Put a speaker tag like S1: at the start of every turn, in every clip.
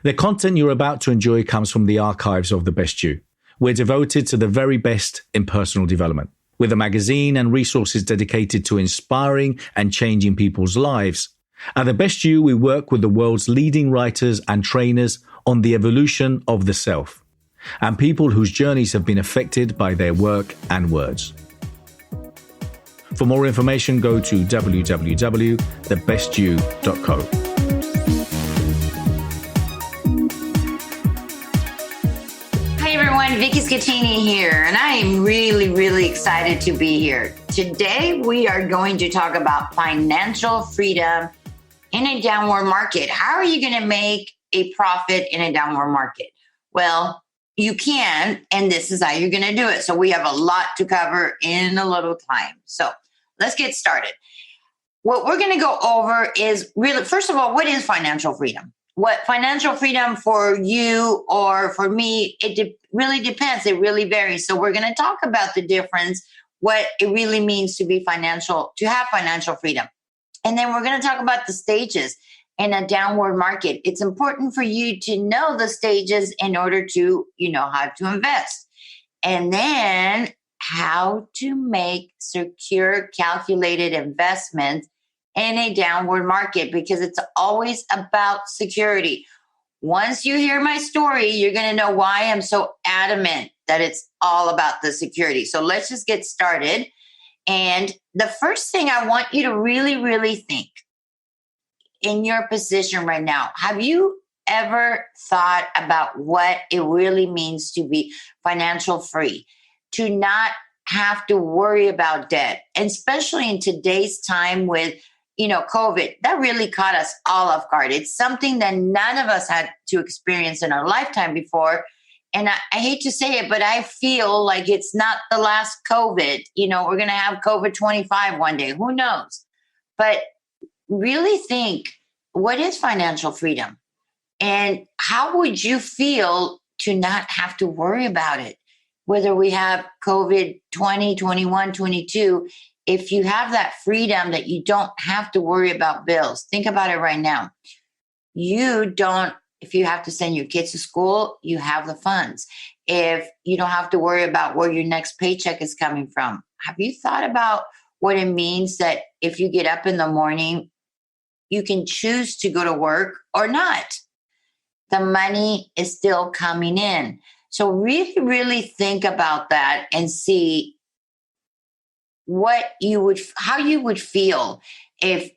S1: The content you're about to enjoy comes from the archives of The Best You. We're devoted to the very best in personal development. With a magazine and resources dedicated to inspiring and changing people's lives. At The Best You, we work with the world's leading writers and trainers on the evolution of the self, and people whose journeys have been affected by their work and words. For more information, go to www.thebestyou.co.
S2: Vicky Schettini here, and I am really excited to be here. Today, we are going to talk about financial freedom in a downward market. How are you going to make a profit in a downward market? Well, you can, and this is how you're going to do it. So we have a lot to cover in a little time. So let's get started. What we're going to go over is really, first of all, what is financial freedom? What financial freedom for you or for me, it really depends. It really varies. So we're going to talk about the difference, what it really means to have financial freedom. And then we're going to talk about the stages in a downward market. It's important for you to know the stages in order to, how to invest. And then how to make secure, calculated investments in a downward market, because it's always about security. Once you hear my story, you're going to know why I'm so adamant that it's all about the security. So let's just get started. And the first thing I want you to really think in your position right now, have you ever thought about what it really means to be financial free, to not have to worry about debt, and especially in today's time with COVID, that really caught us all off guard. It's something that none of us had to experience in our lifetime before. And I hate to say it, but I feel like it's not the last COVID. We're going to have COVID 25 one day. Who knows? But really think, what is financial freedom? And how would you feel to not have to worry about it? Whether we have COVID 20, 21, 22, if you have that freedom that you don't have to worry about bills, think about it right now. If you have to send your kids to school, you have the funds. If you don't have to worry about where your next paycheck is coming from. Have you thought about what it means that if you get up in the morning, you can choose to go to work or not? The money is still coming in. So really think about that and see how you would feel if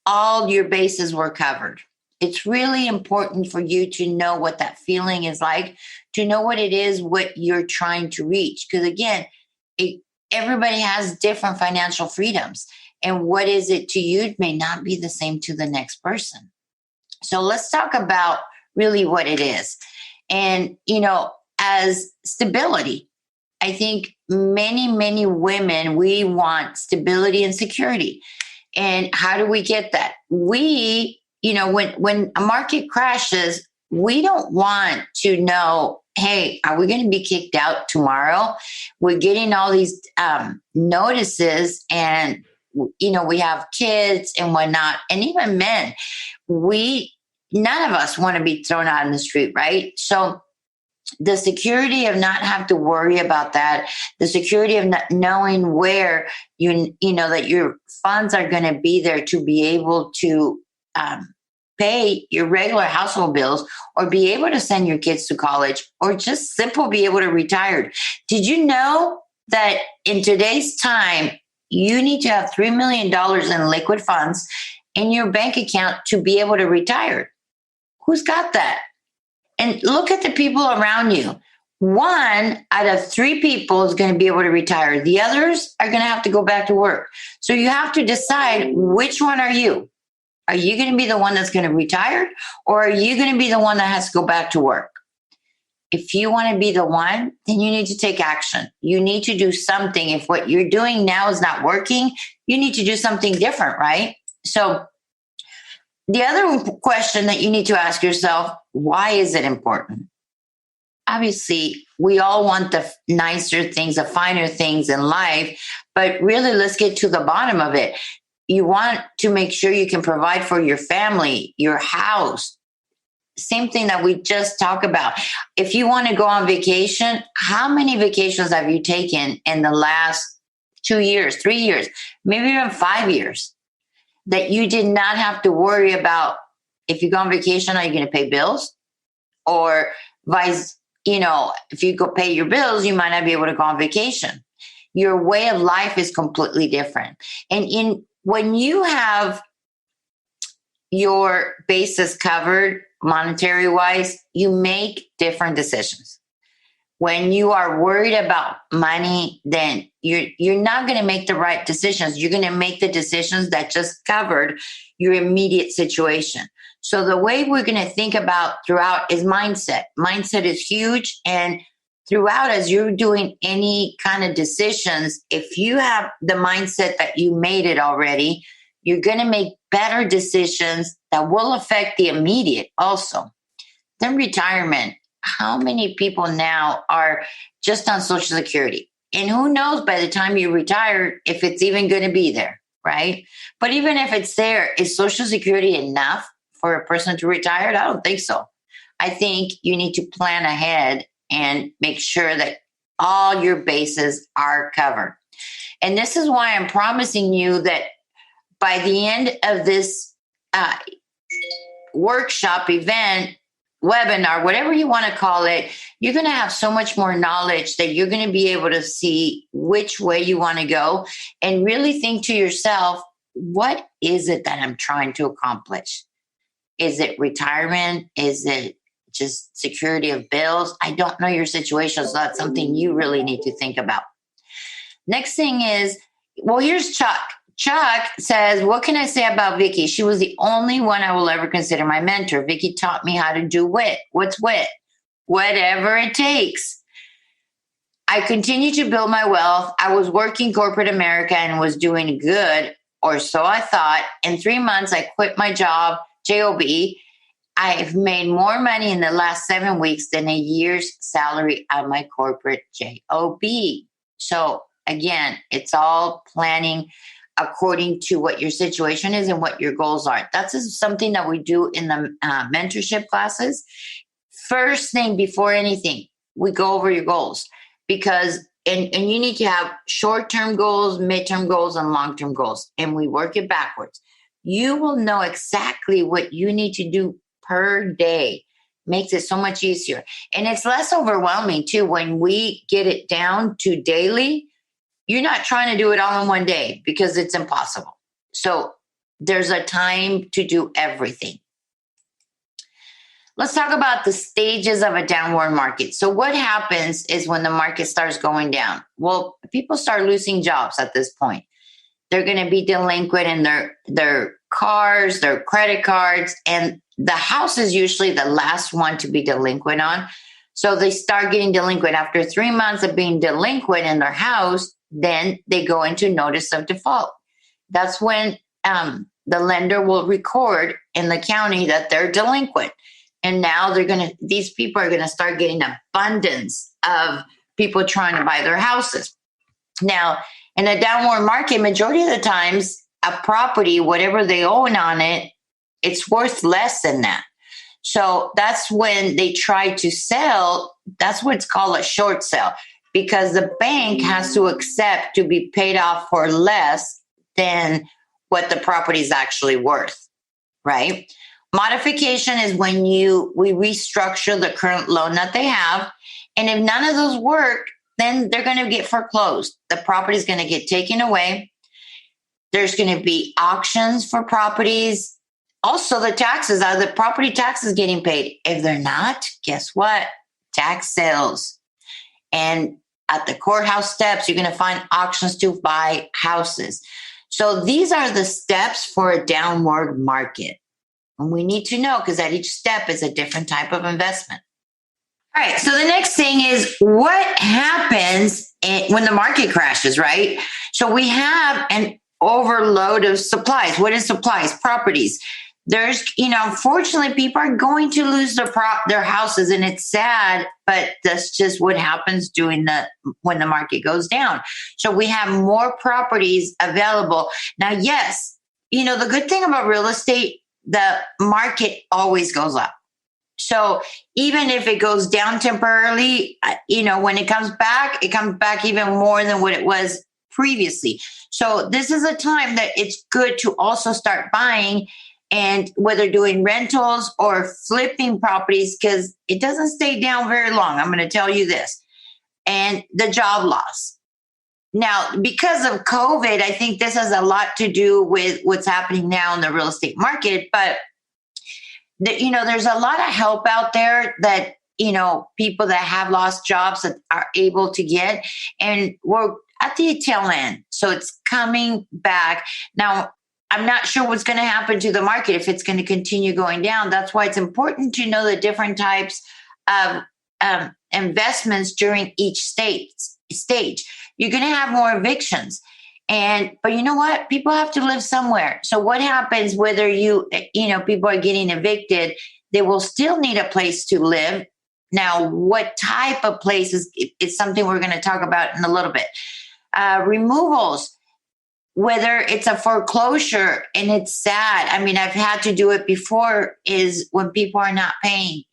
S2: all your bases were covered. It's really important for you to know what that feeling is like, to know what it is, what you're trying to reach. Because again, everybody has different financial freedoms, and what is it to you may not be the same to the next person. So let's talk about really what it is. And, as stability, I think many women, we want stability and security. And how do we get that? We, when a market crashes, we don't want to know, hey, are we going to be kicked out tomorrow? We're getting all these notices, and, we have kids and whatnot, and even men. None of us want to be thrown out in the street, right? So the security of not have to worry about that, the security of not knowing where that your funds are going to be there to be able to pay your regular household bills, or be able to send your kids to college, or just simply be able to retire. Did you know that in today's time, you need to have $3 million in liquid funds in your bank account to be able to retire? Who's got that? And look at the people around you. 1 out of 3 people is going to be able to retire. The others are going to have to go back to work. So you have to decide, which one are you? Are you going to be the one that's going to retire, or are you going to be the one that has to go back to work? If you want to be the one, then you need to take action. You need to do something. If what you're doing now is not working, you need to do something different, right? So the other question that you need to ask yourself, why is it important? Obviously, we all want the nicer things, the finer things in life, but really, let's get to the bottom of it. You want to make sure you can provide for your family, your house, same thing that we just talked about. If you want to go on vacation, how many vacations have you taken in the last 2 years, 3 years, maybe even 5 years that you did not have to worry about? If you go on vacation, are you going to pay bills? Or vice, if you go pay your bills, you might not be able to go on vacation. Your way of life is completely different. And when you have your bases covered monetary wise, you make different decisions. When you are worried about money, then you're not going to make the right decisions. You're going to make the decisions that just covered your immediate situation. So the way we're going to think about throughout is mindset. Mindset is huge. And throughout, as you're doing any kind of decisions, if you have the mindset that you made it already, you're going to make better decisions that will affect the immediate also. Then retirement. How many people now are just on Social Security? And who knows by the time you retire if it's even going to be there, right? But even if it's there, is Social Security enough for a person to retire? I don't think so. I think you need to plan ahead and make sure that all your bases are covered. And this is why I'm promising you that by the end of this workshop, event, webinar, whatever you want to call it, you're going to have so much more knowledge that you're going to be able to see which way you want to go and really think to yourself, what is it that I'm trying to accomplish? Is it retirement? Is it just security of bills? I don't know your situation, so that's something you really need to think about. Next thing is, well, here's Chuck. Chuck says, what can I say about Vicky? She was the only one I will ever consider my mentor. Vicky taught me how to do WIT. What's WIT? Whatever it takes. I continue to build my wealth. I was working corporate America and was doing good, or so I thought. In 3 months, I quit my job, job. I've made more money in the last 7 weeks than a year's salary on my corporate job. So again, it's all planning according to what your situation is and what your goals are. That's something that we do in the mentorship classes. First thing before anything, we go over your goals because, and you need to have short-term goals, midterm goals, and long-term goals. And we work it backwards. You will know exactly what you need to do per day. Makes it so much easier. And it's less overwhelming too when we get it down to daily. You're not trying to do it all in one day because it's impossible. So there's a time to do everything. Let's talk about the stages of a downward market. So what happens is when the market starts going down, well, people start losing jobs at this point. They're going to be delinquent in their cars, their credit cards, and the house is usually the last one to be delinquent on. So they start getting delinquent after 3 months of being delinquent in their house. Then they go into notice of default. That's when the lender will record in the county that they're delinquent. And now these people are going to start getting abundance of people trying to buy their houses. Now, in a downward market, majority of the times, a property, whatever they own on it, it's worth less than that. So that's when they try to sell. That's what's called a short sale, because the bank has to accept to be paid off for less than what the property is actually worth, right? Modification is when we restructure the current loan that they have. And if none of those work, then they're going to get foreclosed. The property is going to get taken away. There's going to be auctions for properties. Also, the taxes, are the property taxes getting paid? If they're not, guess what? Tax sales. And at the courthouse steps, you're going to find auctions to buy houses. So these are the steps for a downward market. And we need to know because at each step is a different type of investment. All right. So the next thing is what happens when the market crashes, right? So we have an overload of supplies. What is supplies? Properties. There's, unfortunately, people are going to lose their houses, and it's sad, but that's just what happens when the market goes down. So we have more properties available. Now, yes, the good thing about real estate, the market always goes up. So even if it goes down temporarily, when it comes back even more than what it was previously. So this is a time that it's good to also start buying, and whether doing rentals or flipping properties, because it doesn't stay down very long. I'm going to tell you this. And the job loss. Now, because of COVID, I think this has a lot to do with what's happening now in the real estate market. But, there's a lot of help out there that, people that have lost jobs that are able to get. And we're at the tail end. So it's coming back. Now, I'm not sure what's going to happen to the market, if it's going to continue going down. That's why it's important to know the different types of investments during each stage. You're going to have more evictions. But you know what? People have to live somewhere. So what happens whether people are getting evicted, they will still need a place to live. Now, what type of place is something we're going to talk about in a little bit. Removals, whether it's a foreclosure, and it's sad. I mean, I've had to do it before, is when people are not paying.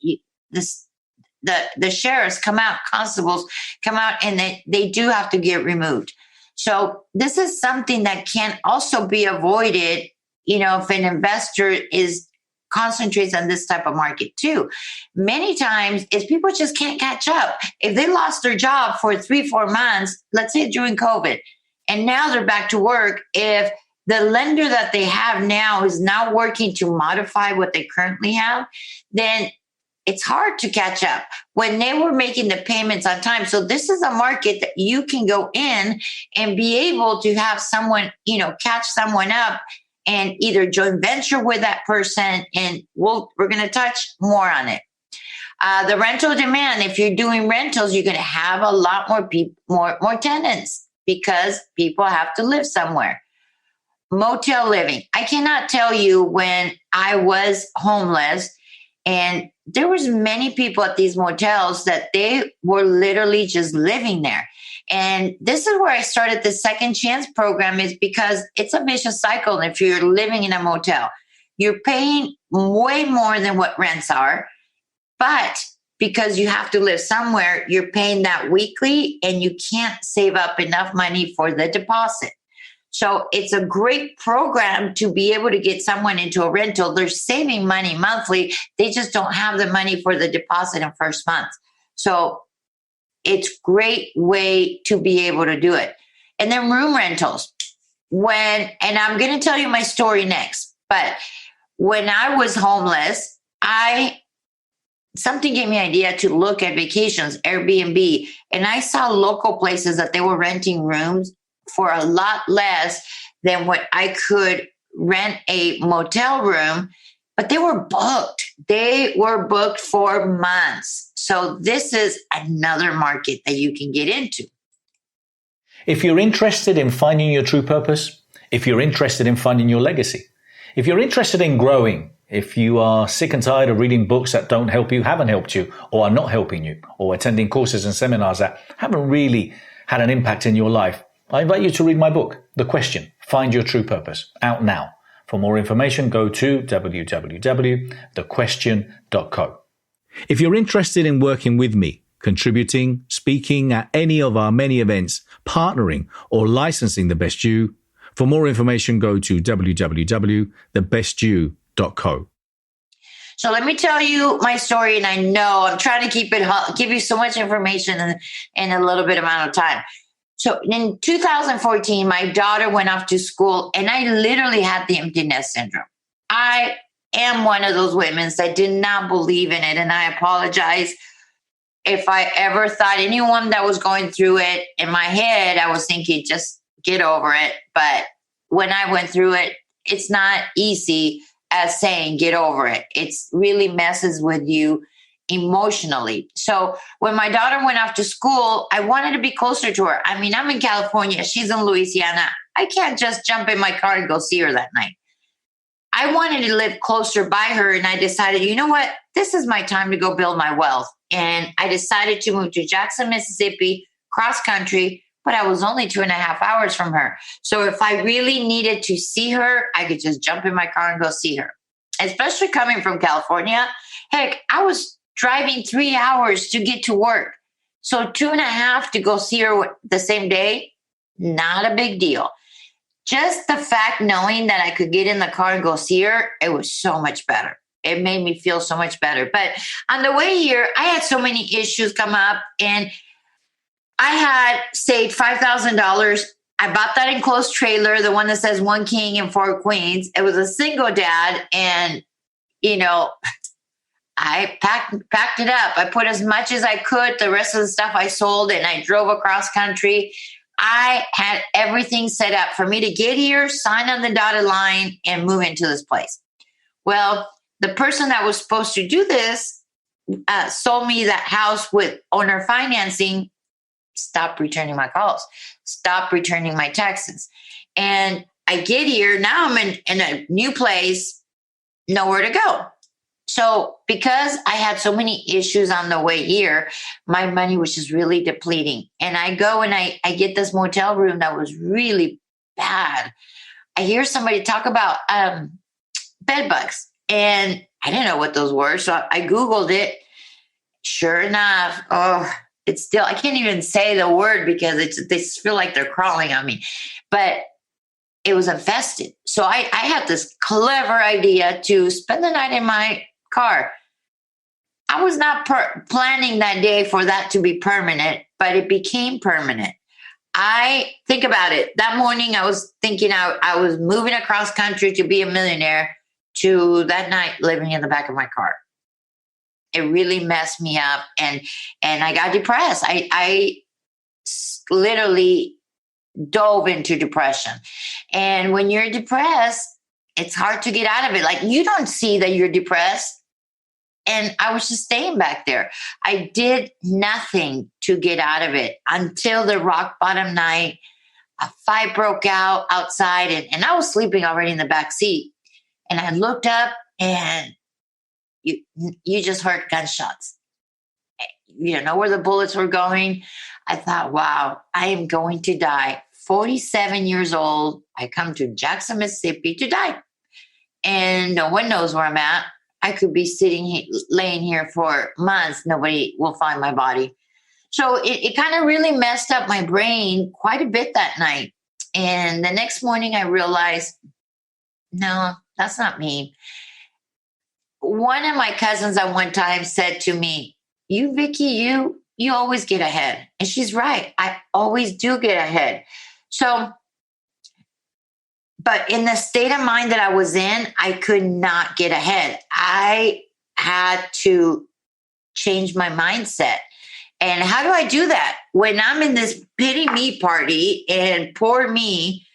S2: The sheriffs come out, constables come out, and they do have to get removed. So this is something that can also be avoided, if an investor concentrates on this type of market too. Many times is people just can't catch up. If they lost their job for 3-4 months, let's say during COVID, and now they're back to work, if the lender that they have now is now working to modify what they currently have, then it's hard to catch up when they were making the payments on time. So this is a market that you can go in and be able to have someone, catch someone up and either joint venture with that person. And we're going to touch more on it. The rental demand, if you're doing rentals, you're going to have a lot more people, more tenants, because people have to live somewhere. Motel living. I cannot tell you, when I was homeless, and there was many people at these motels that they were literally just living there. And this is where I started the Second Chance program, is because it's a vicious cycle. If you're living in a motel, you're paying way more than what rents are, but because you have to live somewhere, you're paying that weekly, and you can't save up enough money for the deposit. So it's a great program to be able to get someone into a rental. They're saving money monthly. They just don't have the money for the deposit in first month. So it's a great way to be able to do it. And then room rentals. And I'm going to tell you my story next, but when I was homeless, something gave me an idea to look at vacations, Airbnb, and I saw local places that they were renting rooms for a lot less than what I could rent a motel room, but they were booked. They were booked for months. So this is another market that you can get into.
S1: If you're interested in finding your true purpose, if you're interested in finding your legacy, if you're interested in growing, if you are sick and tired of reading books that don't help you, haven't helped you, or are not helping you, or attending courses and seminars that haven't really had an impact in your life, I invite you to read my book, The Question, Find Your True Purpose, out now. For more information, go to www.thequestion.co. If you're interested in working with me, contributing, speaking at any of our many events, partnering, or licensing The Best You, for more information, go to www.thebestyou.co.
S2: So let me tell you my story, and I know I'm trying to give you so much information in a little bit amount of time. So in 2014, my daughter went off to school, and I literally had the empty nest syndrome. I am one of those women that did not believe in it, and I apologize if I ever thought anyone that was going through it. In my head, I was thinking, just get over it. But when I went through it, it's not easy as saying get over it. It really messes with you emotionally. So when my daughter went off to school, I wanted to be closer to her. I mean, I'm in California. She's in Louisiana. I can't just jump in my car and go see her that night. I wanted to live closer by her, and I decided, you know what? This is my time to go build my wealth. And I decided to move to Jackson, Mississippi, cross country, but I was only 2.5 hours from her. So if I really needed to see her, I could just jump in my car and go see her. Especially coming from California, Heck, I was driving 3 hours to get to work. So 2.5 to go see her the same day, not a big deal. Just the fact knowing that I could get in the car and go see her, it was so much better. It made me feel so much better. But on the way here, I had so many issues come up, and I had saved $5,000. I bought that enclosed trailer, the one that says 1 king and 4 queens. It was a single dad, and I packed it up. I put as much as I could. The rest of the stuff I sold, and I drove across country. I had everything set up for me to get here, sign on the dotted line, and move into this place. Well, the person that was supposed to do this sold me that house with owner financing. Stop returning my calls. Stop returning my texts. And I get here. Now I'm in a new place, nowhere to go. So because I had so many issues on the way here, my money was just really depleting. And I go and I get this motel room that was really bad. I hear somebody talk about bed bugs, and I didn't know what those were. So I Googled it. Sure enough, it's still, I can't even say the word because they feel like they're crawling on me. But it was infested. So I had this clever idea to spend the night in my car. I was not planning that day for that to be permanent, but it became permanent. I think about it. That morning, I was thinking I was moving across country to be a millionaire, to that night living in the back of my car. It really messed me up, and I got depressed. I literally dove into depression. And when you're depressed, it's hard to get out of it. Like, you don't see that you're depressed. And I was just staying back there. I did nothing to get out of it until the rock bottom night. A fight broke out outside, and I was sleeping already in the back seat. And I looked up, and you just heard gunshots. You don't know where the bullets were going. I thought, wow, I am going to die. 47 years old. I come to Jackson, Mississippi to die. And no one knows where I'm at. I could be laying here for months. Nobody will find my body. So it kind of really messed up my brain quite a bit that night. And the next morning I realized, no, that's not me. One of my cousins at one time said to me, Vicky, you always get ahead. And she's right. I always do get ahead. So, but in the state of mind that I was in, I could not get ahead. I had to change my mindset. And how do I do that? When I'm in this pity me party, and poor me,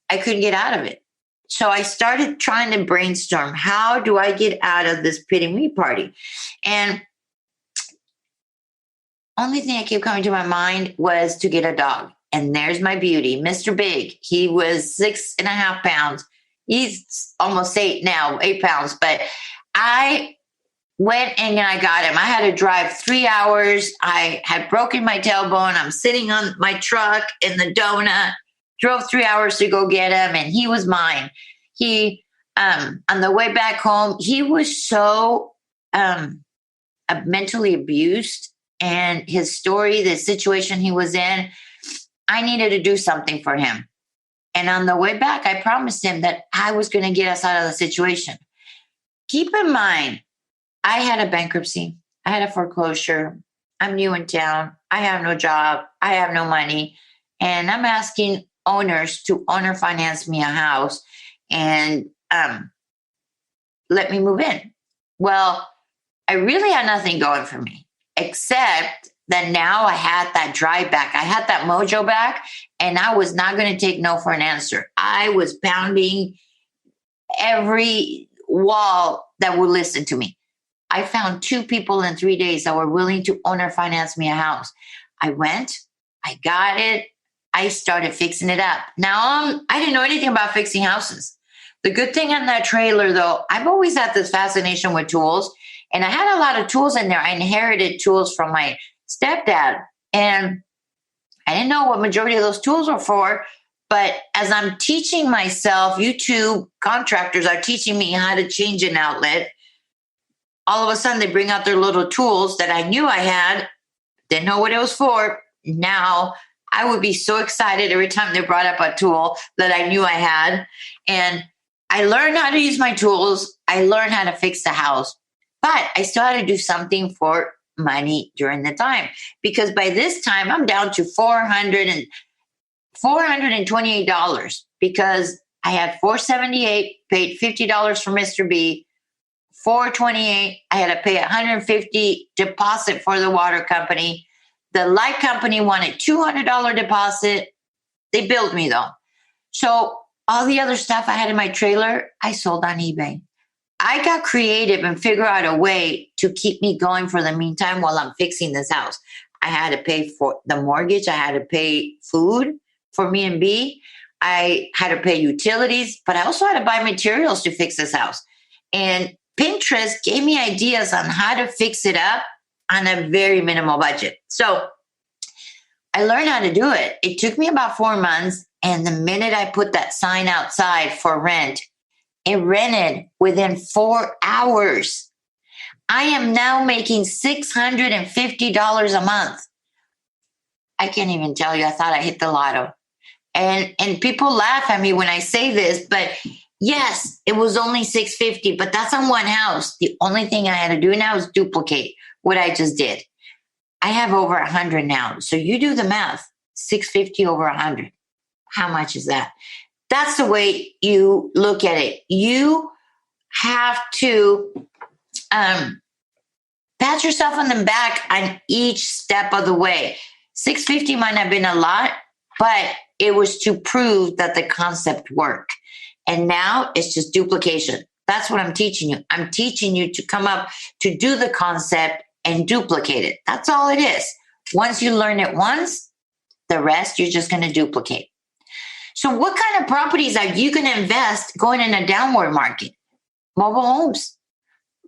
S2: I couldn't get out of it. So I started trying to brainstorm, how do I get out of this pity me party? And only thing that kept coming to my mind was to get a dog. And there's my beauty, Mr. Big. He was 6.5 pounds. He's almost 8 now, 8 pounds. But I went and I got him. I had to drive 3 hours. I had broken my tailbone. I'm sitting on my truck in the donut. Drove 3 hours to go get him, and he was mine. He, on the way back home, he was so mentally abused, and his story, the situation he was in, I needed to do something for him. And on the way back, I promised him that I was going to get us out of the situation. Keep in mind, I had a bankruptcy. I had a foreclosure. I'm new in town. I have no job. I have no money. And I'm asking owners to owner finance me a house and let me move in. Well, I really had nothing going for me, except that now I had that drive back. I had that mojo back, and I was not going to take no for an answer. I was pounding every wall that would listen to me. I found 2 people in 3 days that were willing to owner finance me a house. I went, I got it. I started fixing it up. Now, I didn't know anything about fixing houses. The good thing on that trailer, though, I've always had this fascination with tools, and I had a lot of tools in there. I inherited tools from my stepdad, and I didn't know what majority of those tools were for. But as I'm teaching myself, YouTube contractors are teaching me how to change an outlet. all of a sudden they bring out their little tools that I knew I had, didn't know what it was for. Now I would be so excited every time they brought up a tool that I knew I had. And I learned how to use my tools. I learned how to fix the house, but I still had to do something for money during the time, because by this time I'm down to $428 because I had $478, paid $50 for Mr. B, $428. I had to pay $150 deposit for the water company. The light company wanted $200 deposit. They billed me though. So all the other stuff I had in my trailer, I sold on eBay. I got creative and figured out a way to keep me going for the meantime while I'm fixing this house. I had to pay for the mortgage. I had to pay food for me and B. I had to pay utilities, but I also had to buy materials to fix this house. And Pinterest gave me ideas on how to fix it up on a very minimal budget. So I learned how to do it. It took me about 4 months. And the minute I put that sign outside for rent, it rented within 4 hours. I am now making $650 a month. I can't even tell you. I thought I hit the lotto. And people laugh at me when I say this, but yes, it was only $650, but that's on one house. The only thing I had to do now is duplicate what I just did. I have over 100 now. So you do the math, $650 over 100. How much is that? That's the way you look at it. You have to pat yourself on the back on each step of the way. $650 might not have been a lot, but it was to prove that the concept worked. And now it's just duplication. That's what I'm teaching you. I'm teaching you to come up to do the concept and duplicate it. That's all it is. Once you learn it once, the rest you're just going to duplicate. So what kind of properties are you going to invest going in a downward market? Mobile homes.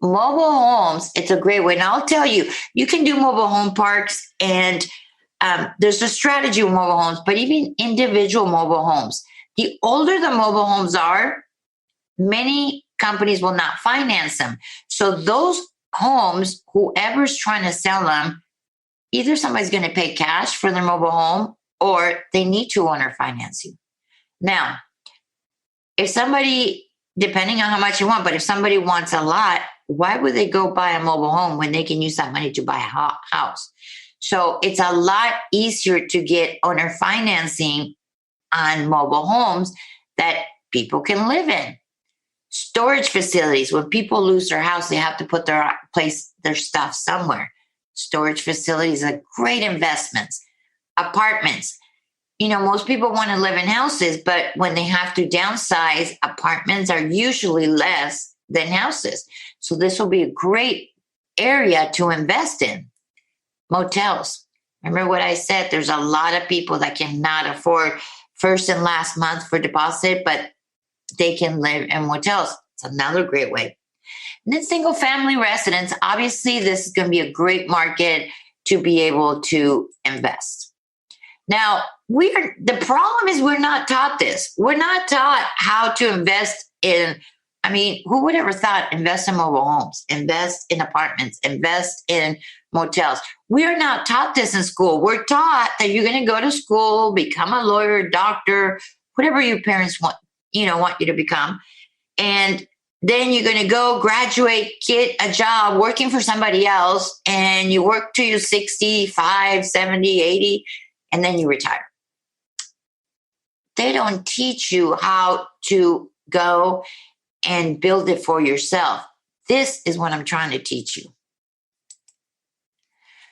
S2: Mobile homes, it's a great way. And I'll tell you, you can do mobile home parks, and there's a strategy with mobile homes, but even individual mobile homes. The older the mobile homes are, many companies will not finance them. So those homes, whoever's trying to sell them, either somebody's going to pay cash for their mobile home or they need to owner finance you. Now, if somebody, depending on how much you want, but if somebody wants a lot, why would they go buy a mobile home when they can use that money to buy a house? So it's a lot easier to get owner financing on mobile homes that people can live in. Storage facilities, when people lose their house, they have to put their stuff somewhere. Storage facilities are great investments. Apartments. You know, most people want to live in houses, but when they have to downsize, apartments are usually less than houses. So this will be a great area to invest in. Motels. Remember what I said? There's a lot of people that cannot afford first and last month for deposit, but they can live in motels. It's another great way. And then single family residence. Obviously, this is going to be a great market to be able to invest. Now, the problem is we're not taught this. We're not taught how to invest in, who would ever thought invest in mobile homes, invest in apartments, invest in motels? We are not taught this in school. We're taught that you're going to go to school, become a lawyer, doctor, whatever your parents want you to become. And then you're going to go graduate, get a job working for somebody else, and you work till you're 65, 70, 80, and then you retire. They don't teach you how to go and build it for yourself. This is what I'm trying to teach you.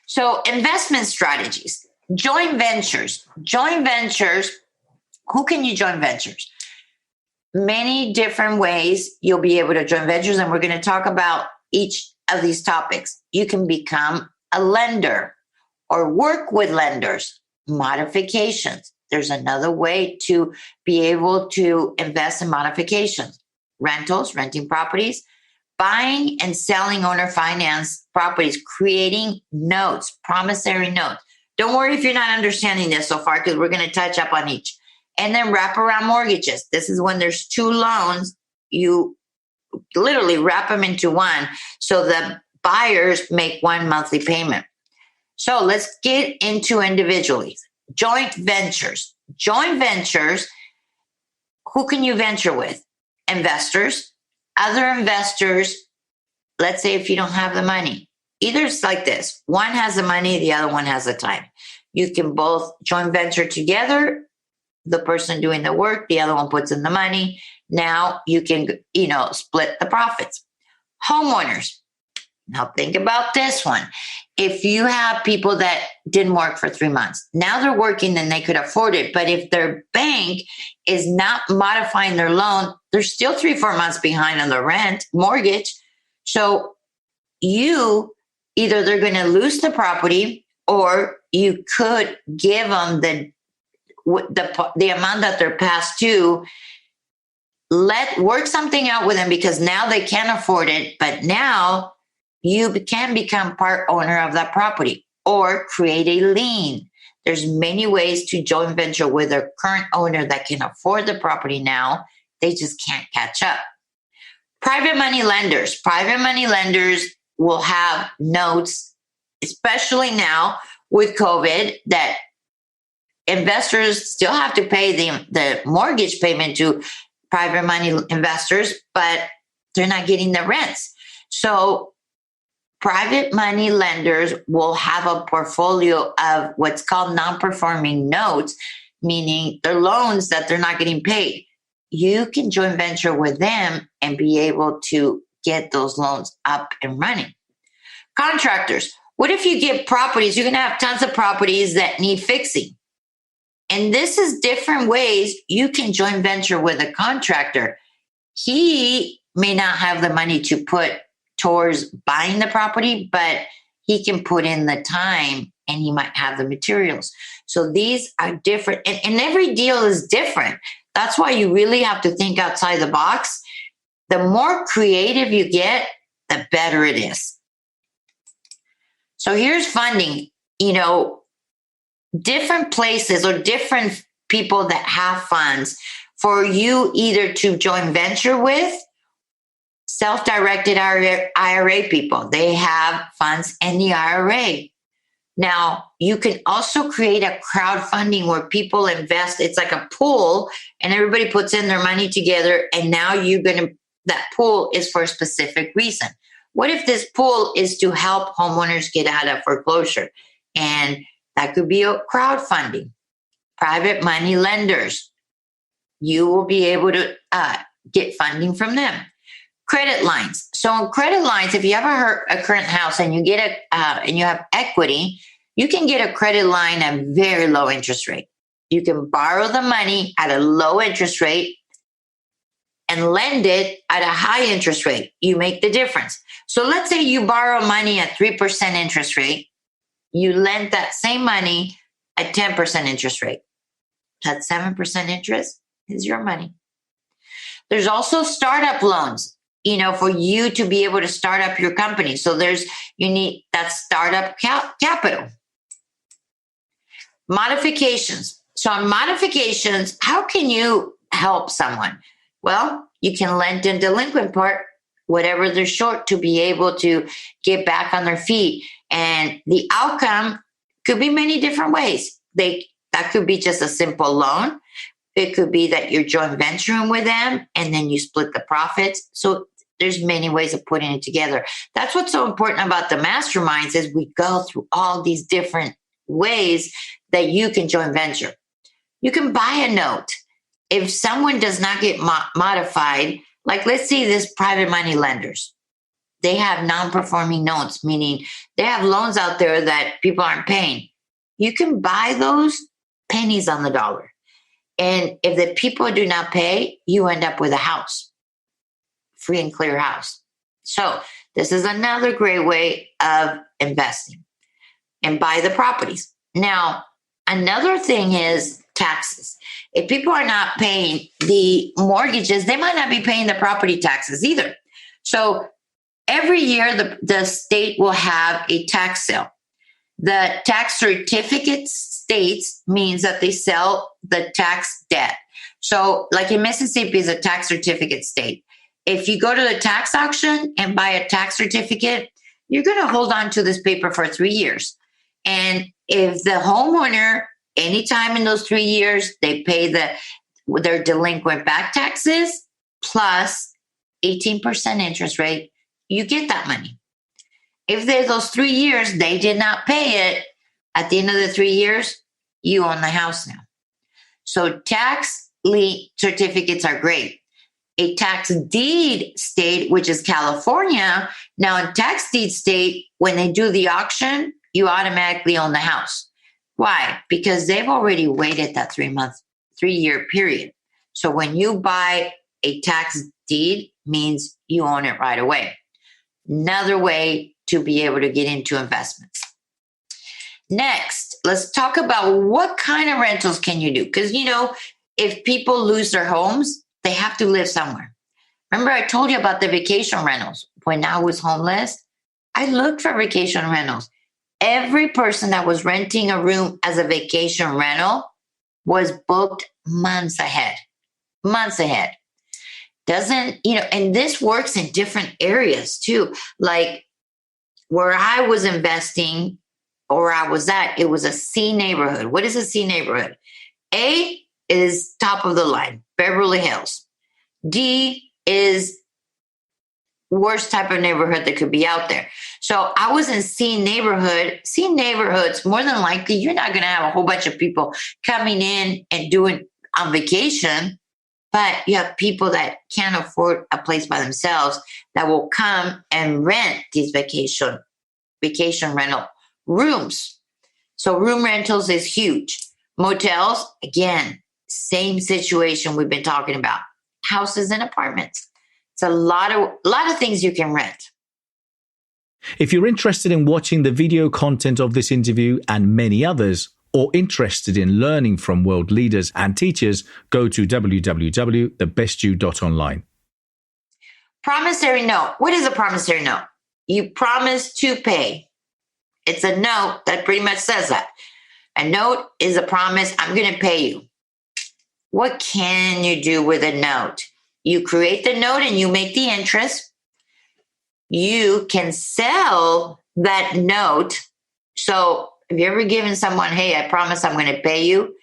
S2: So investment strategies, joint ventures. Joint ventures, who can you joint ventures? Many different ways you'll be able to join ventures, and we're going to talk about each of these topics. You can become a lender or work with lenders. Modifications. There's another way to be able to invest in modifications. Rentals, renting properties, buying and selling owner finance properties, creating notes, promissory notes. Don't worry if you're not understanding this so far, because we're going to touch up on each. And then wraparound mortgages. This is when there's two loans. You literally wrap them into one so the buyers make one monthly payment. So let's get into individually. Joint ventures. Joint ventures, who can you venture with? Investors, other investors. Let's say if you don't have the money, either it's like this. One has the money, the other one has the time. You can both joint venture together. The person doing the work, the other one puts in the money. Now you can, split the profits. Homeowners. Now think about this one. If you have people that didn't work for 3 months, now they're working and they could afford it. But if their bank is not modifying their loan, they're still 3-4 months behind on the rent, mortgage. So either they're going to lose the property, or you could give them the amount that they're past due. Work something out with them, because now they can't afford it, but now you can become part owner of that property or create a lien. There's many ways to joint venture with a current owner that can afford the property now. They just can't catch up. Private money lenders. Private money lenders will have notes, especially now with COVID, that investors still have to pay the mortgage payment to private money investors, but they're not getting the rents. So private money lenders will have a portfolio of what's called non-performing notes, meaning they're loans that they're not getting paid. You can joint venture with them and be able to get those loans up and running. Contractors. What if you get properties? You're going to have tons of properties that need fixing. And this is different ways you can joint venture with a contractor. He may not have the money to put towards buying the property, but he can put in the time and he might have the materials. So these are different, and every deal is different. That's why you really have to think outside the box. The more creative you get, the better it is. So here's funding. Different places or different people that have funds for you either to joint venture with. Self-directed IRA people, they have funds in the IRA. Now, you can also create a crowdfunding where people invest. It's like a pool, and everybody puts in their money together, and now that pool is for a specific reason. What if this pool is to help homeowners get out of foreclosure? And that could be a crowdfunding. Private money lenders, you will be able to get funding from them. Credit lines. So on credit lines, if you have a current house and you get and you have equity, you can get a credit line at a very low interest rate. You can borrow the money at a low interest rate and lend it at a high interest rate. You make the difference. So let's say you borrow money at 3% interest rate. You lend that same money at 10% interest rate. That 7% interest is your money. There's also startup loans, for you to be able to start up your company. So you need that startup capital. Modifications. So on modifications, how can you help someone? Well, you can lend in delinquent part, whatever they're short, to be able to get back on their feet. And the outcome could be many different ways. That could be just a simple loan. It could be that you're joint venturing with them and then you split the profits. So there's many ways of putting it together. That's what's so important about the masterminds, is we go through all these different ways that you can joint venture. You can buy a note. If someone does not get modified, like let's see this private money lenders, they have non-performing notes, meaning they have loans out there that people aren't paying. You can buy those pennies on the dollar. And if the people do not pay, you end up with a house, free and clear house. So this is another great way of investing, and buy the properties. Now, another thing is taxes. If people are not paying the mortgages, they might not be paying the property taxes either. So every year, the state will have a tax sale. The tax certificate states means that they sell the tax debt. So like in Mississippi is a tax certificate state. if you go to the tax auction and buy a tax certificate, you're going to hold on to this paper for 3 years. And if the homeowner, anytime in those 3 years, they pay their delinquent back taxes plus 18% interest rate, you get that money. If there's those 3 years, they did not pay it, at the end of the 3 years, you own the house now. So tax lien certificates are great. A tax deed state, which is California, now in tax deed state, when they do the auction, you automatically own the house. Why? Because they've already waited that 3-year period. So when you buy a tax deed, means you own it right away. Another way to be able to get into investments. Next, let's talk about what kind of rentals can you do? Because, if people lose their homes, they have to live somewhere. Remember, I told you about the vacation rentals. When I was homeless, I looked for vacation rentals. Every person that was renting a room as a vacation rental was booked months ahead. Months ahead. And this works in different areas too. Like where I was investing or I was at, it was a C neighborhood. What is a C neighborhood? A is top of the line, Beverly Hills. D is worst type of neighborhood that could be out there. So I was in C neighborhood. C neighborhoods, more than likely, you're not going to have a whole bunch of people coming in and doing on vacation, but you have people that can't afford a place by themselves that will come and rent these vacation rental rooms. So room rentals is huge. Motels, again, same situation we've been talking about. Houses and apartments. It's a lot of things you can rent.
S1: If you're interested in watching the video content of this interview and many others, or interested in learning from world leaders and teachers, go to www.thebestyou.online.
S2: Promissory note. What is a promissory note? You promise to pay. It's a note that pretty much says that. A note is a promise, I'm going to pay you. What can you do with a note? You create the note and you make the interest. You can sell that note. So have you ever given someone, hey, I promise I'm going to pay you?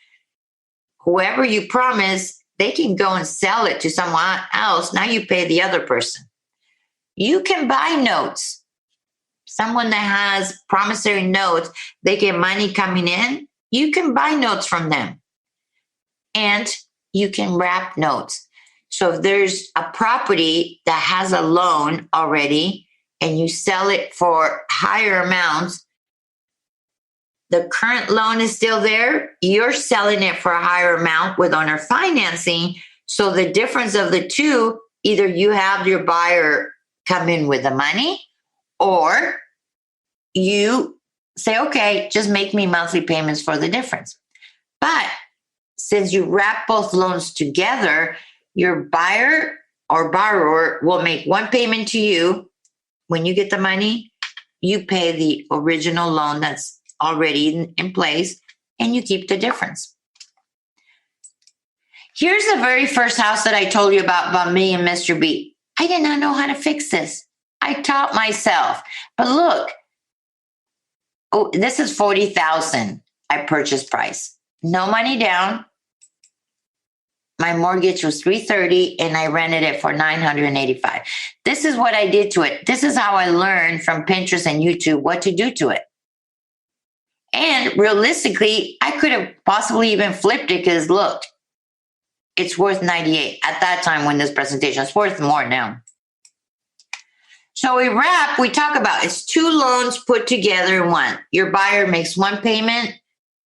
S2: Whoever you promise, they can go and sell it to someone else. Now you pay the other person. You can buy notes. Someone that has promissory notes, they get money coming in. You can buy notes from them. And you can wrap notes. So if there's a property that has a loan already and you sell it for higher amounts, the current loan is still there. You're selling it for a higher amount with owner financing. So the difference of the two, either you have your buyer come in with the money or you say, okay, just make me monthly payments for the difference. But since you wrap both loans together, your buyer or borrower will make one payment to you. When you get the money, you pay the original loan that's already in place and you keep the difference. Here's the very first house that I told you about me and Mr. B. I did not know how to fix this. I taught myself. But look, this is $40,000 I purchase price. No money down. My mortgage was $330 and I rented it for $985. This is what I did to it. This is how I learned from Pinterest and YouTube what to do to it. And realistically, I could have possibly even flipped it because look, it's worth $98 at that time when this presentation is worth more now. So we talk about it's two loans put together in one. Your buyer makes one payment.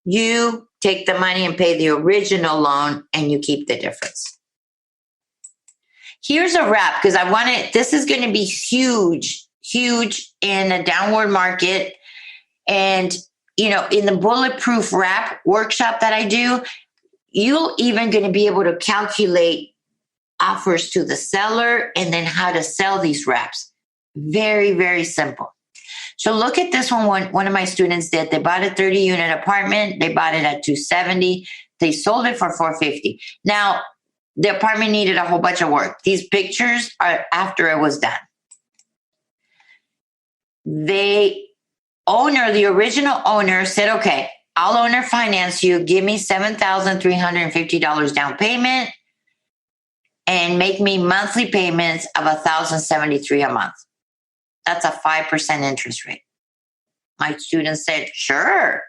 S2: You take the money and pay the original loan and you keep the difference. Here's a wrap because this is going to be huge in a downward market. And, in the Bulletproof wrap workshop that I do, you'll even going to be able to calculate offers to the seller and then how to sell these wraps. Very, very simple. So look at this one of my students did. They bought a 30-unit apartment. They bought it at $270,000. They sold it for $450,000. Now, The apartment needed a whole bunch of work. These pictures are after it was done. The original owner said, okay, I'll owner finance you. Give me $7,350 down payment and make me monthly payments of $1,073 a month. That's a 5% interest rate. My students said, sure.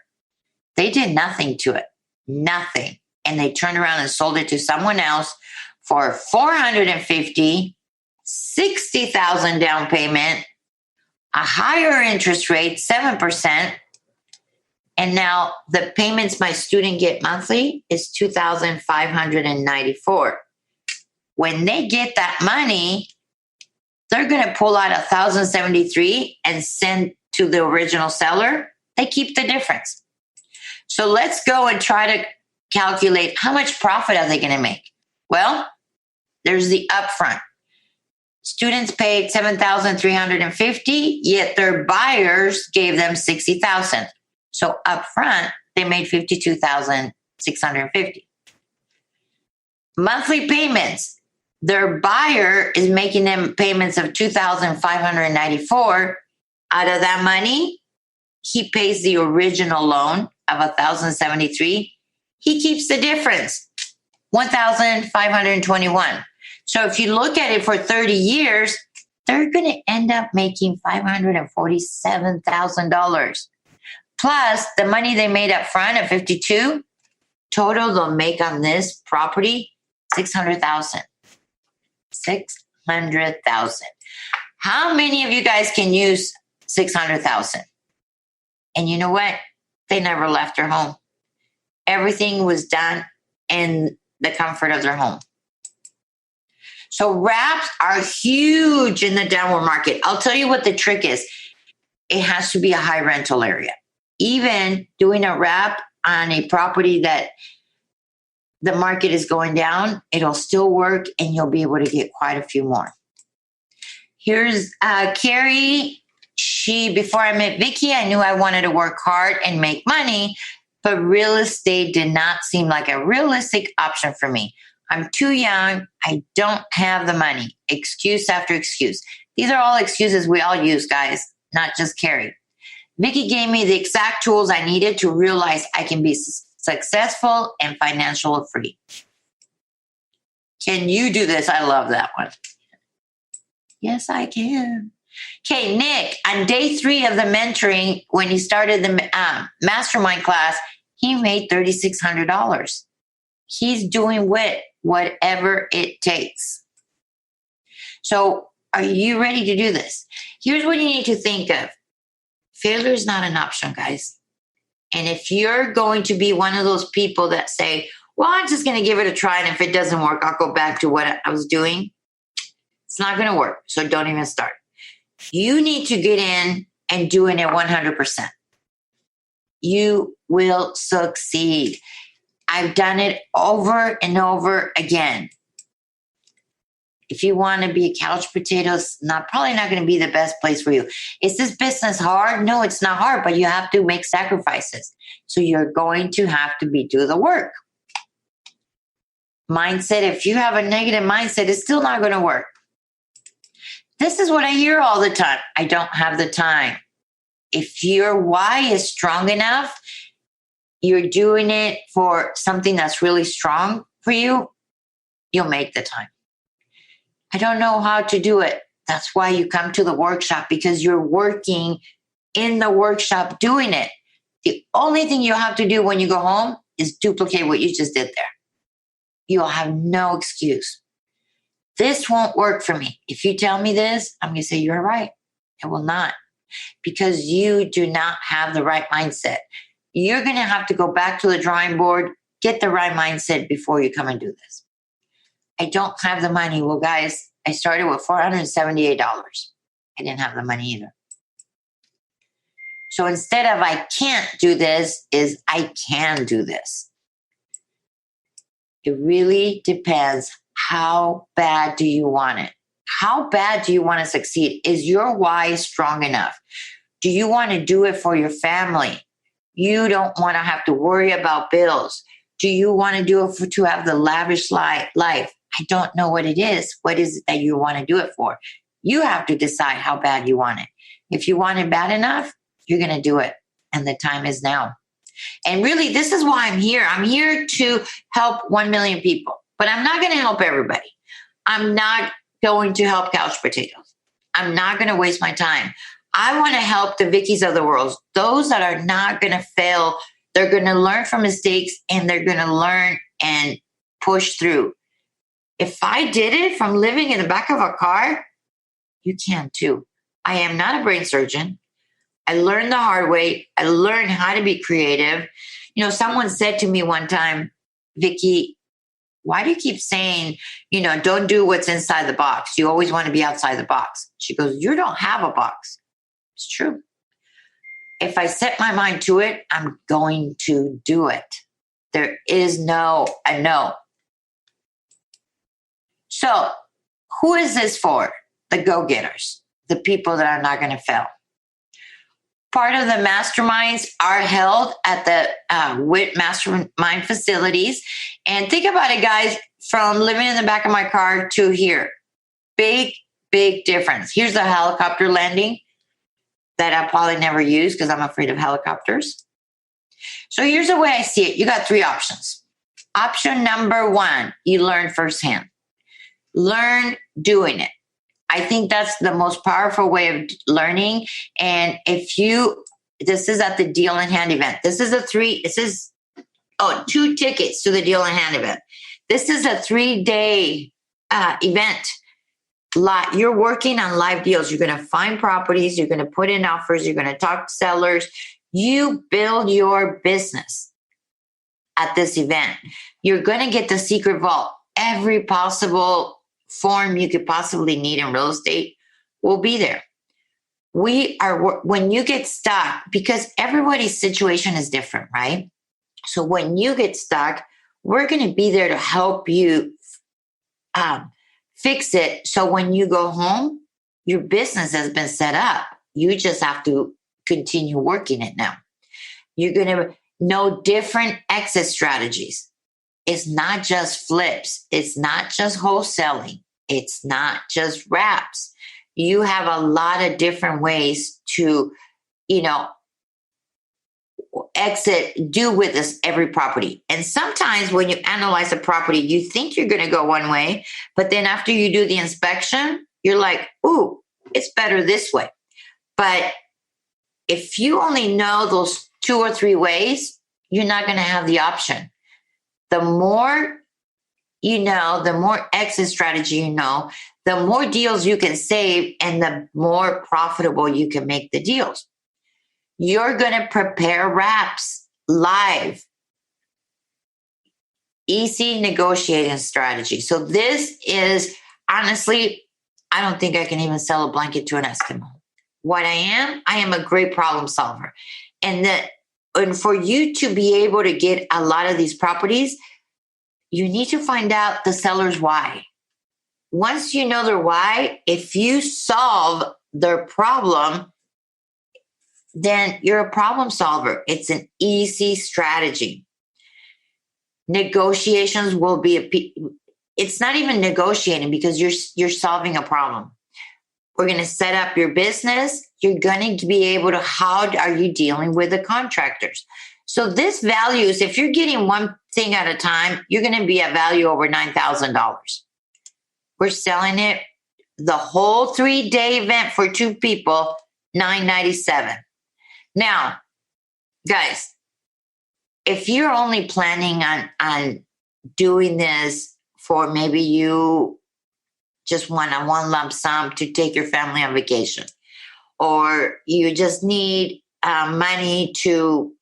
S2: They did nothing to it. Nothing. And they turned around and sold it to someone else for $450,000, $60,000 down payment, a higher interest rate, 7%. And now the payments my student get monthly is $2,594. When they get that money, they're going to pull out $1,073 and send to the original seller. They keep the difference. So let's go and try to calculate how much profit are they going to make. Well, there's the upfront. Students paid $7,350, yet their buyers gave them $60,000. So upfront, they made $52,650. Monthly payments. Their buyer is making them payments of $2,594. Out of that money, he pays the original loan of $1,073. He keeps the difference, $1,521. So if you look at it for 30 years, they're going to end up making $547,000. Plus the money they made up front of $52,000, total they'll make on this property, $600,000. $600,000. How many of you guys can use $600,000? And you know what? They never left their home. Everything was done in the comfort of their home. So wraps are huge in the downward market. I'll tell you what the trick is. It has to be a high rental area. Even doing a wrap on a property that the market is going down, it'll still work and you'll be able to get quite a few more. Here's Carrie. Before I met Vicky, I knew I wanted to work hard and make money, but real estate did not seem like a realistic option for me. I'm too young. I don't have the money. Excuse after excuse. These are all excuses we all use, guys, not just Carrie. Vicky gave me the exact tools I needed to realize I can be successful and financially free. Can you do this? I love that one. Yes, I can. Okay, Nick, on day 3 of the mentoring, when he started the mastermind class, he made $3,600. He's doing whatever it takes. So are you ready to do this? Here's what you need to think of. Failure is not an option, guys. And if you're going to be one of those people that say, well, I'm just going to give it a try, and if it doesn't work, I'll go back to what I was doing. It's not going to work, so don't even start. You need to get in and doing it 100%. You will succeed. I've done it over and over again. If you want to be a couch potato, it's probably not going to be the best place for you. Is this business hard? No, it's not hard, but you have to make sacrifices. So you're going to have to do the work. Mindset, if you have a negative mindset, it's still not going to work. This is what I hear all the time. I don't have the time. If your why is strong enough, you're doing it for something that's really strong for you, you'll make the time. I don't know how to do it. That's why you come to the workshop, because you're working in the workshop doing it. The only thing you have to do when you go home is duplicate what you just did there. You'll have no excuse. This won't work for me. If you tell me this, I'm going to say, you're right. It will not, because you do not have the right mindset. You're going to have to go back to the drawing board, get the right mindset before you come and do this. I don't have the money. Well, guys, I started with $478. I didn't have the money either. So instead of I can't do this, is I can do this. It really depends. How bad do you want it? How bad do you want to succeed? Is your why strong enough? Do you want to do it for your family? You don't want to have to worry about bills. Do you want to do it to have the lavish life? I don't know what it is. What is it that you want to do it for? You have to decide how bad you want it. If you want it bad enough, you're going to do it. And the time is now. And really, this is why I'm here. I'm here to help 1 million people, but I'm not going to help everybody. I'm not going to help couch potatoes. I'm not going to waste my time. I want to help the Vickies of the world, those that are not going to fail. They're going to learn from mistakes and they're going to learn and push through. If I did it from living in the back of a car, you can too. I am not a brain surgeon. I learned the hard way. I learned how to be creative. Someone said to me one time, Vicky, why do you keep saying, don't do what's inside the box? You always want to be outside the box. She goes, you don't have a box. It's true. If I set my mind to it, I'm going to do it. There is no a no. So who is this for? The go-getters, the people that are not going to fail. Part of the masterminds are held at the WIT mastermind facilities. And think about it, guys, from living in the back of my car to here. Big, big difference. Here's the helicopter landing that I'll probably never use because I'm afraid of helicopters. So here's the way I see it. You got 3 options. Option number 1, you learn firsthand. Learn doing it. I think that's the most powerful way of learning. And this is at the Deal in Hand event. This is 2 tickets to the Deal in Hand event. This is a 3-day event. You're working on live deals. You're going to find properties. You're going to put in offers. You're going to talk to sellers. You build your business at this event. You're going to get the secret vault. Every possible form you could possibly need in real estate will be there. When you get stuck, because everybody's situation is different, right? So when you get stuck, we're going to be there to help you fix it. So when you go home, your business has been set up. You just have to continue working it now. You're going to know different exit strategies. It's not just flips. It's not just wholesaling. It's not just wraps. You have a lot of different ways to, do with this every property. And sometimes when you analyze a property, you think you're going to go one way, but then after you do the inspection, you're like, ooh, it's better this way. But if you only know those 2 or 3 ways, you're not going to have the option. The more you know, the more exit strategy you know, the more deals you can save and the more profitable you can make the deals. You're going to prepare wraps live. Easy negotiating strategy. So this is, honestly, I don't think I can even sell a blanket to an Eskimo. What I am a great problem solver. And for you to be able to get a lot of these properties, you need to find out the seller's why. Once you know their why, if you solve their problem, then you're a problem solver. It's an easy strategy. Negotiations will be it's not even negotiating because you're solving a problem. We're going to set up your business. You're going to be able to, how are you dealing with the contractors? So this values, if you're getting one thing at a time, you're going to be at value over $9,000. We're selling it the whole 3-day event for 2 people, $997. Now, guys, if you're only planning on doing this for maybe you just want a one lump sum to take your family on vacation, or you just need money to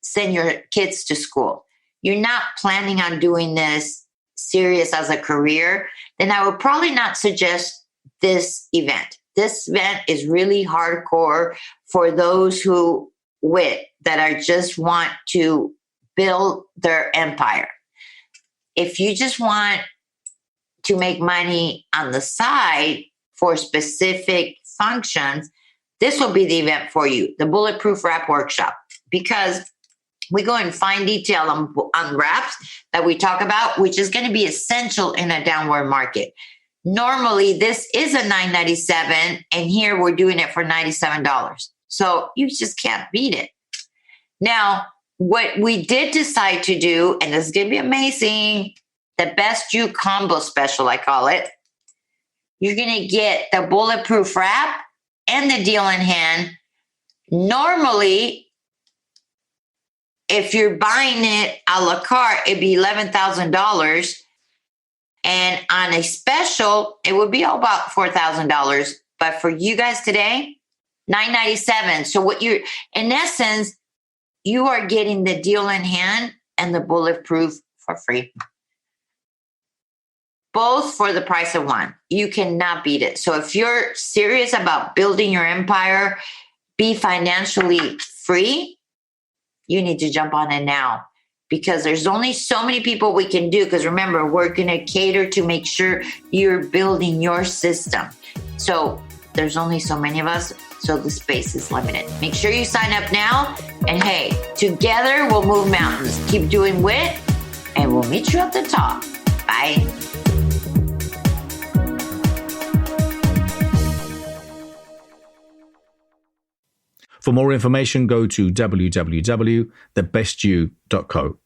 S2: send your kids to school, you're not planning on doing this serious as a career, then I would probably not suggest this event. This event is really hardcore for those who that are just want to build their empire. If you just want to make money on the side for specific functions, this will be the event for you, the Bulletproof Wrap Workshop. Because we go in fine detail on wraps that we talk about, which is going to be essential in a downward market. Normally, this is a $9.97, and here we're doing it for $97. So you just can't beat it. Now, what we did decide to do, and this is going to be amazing, the Best You combo special, I call it. You're going to get the Bulletproof wrap and the deal in hand. Normally, if you're buying it a la carte, it'd be $11,000. And on a special, it would be about $4,000. But for you guys today, $9.97. So what you're, in essence, you are getting the deal in hand and the Bulletproof for free. Both for the price of one. You cannot beat it. So if you're serious about building your empire, be financially free, you need to jump on it now, because there's only so many people we can do. Because remember, we're going to cater to make sure you're building your system. So there's only so many of us. So the space is limited. Make sure you sign up now. And hey, together we'll move mountains. Keep doing WIT, and we'll meet you at the top. Bye.
S1: For more information, go to www.thebestyou.co.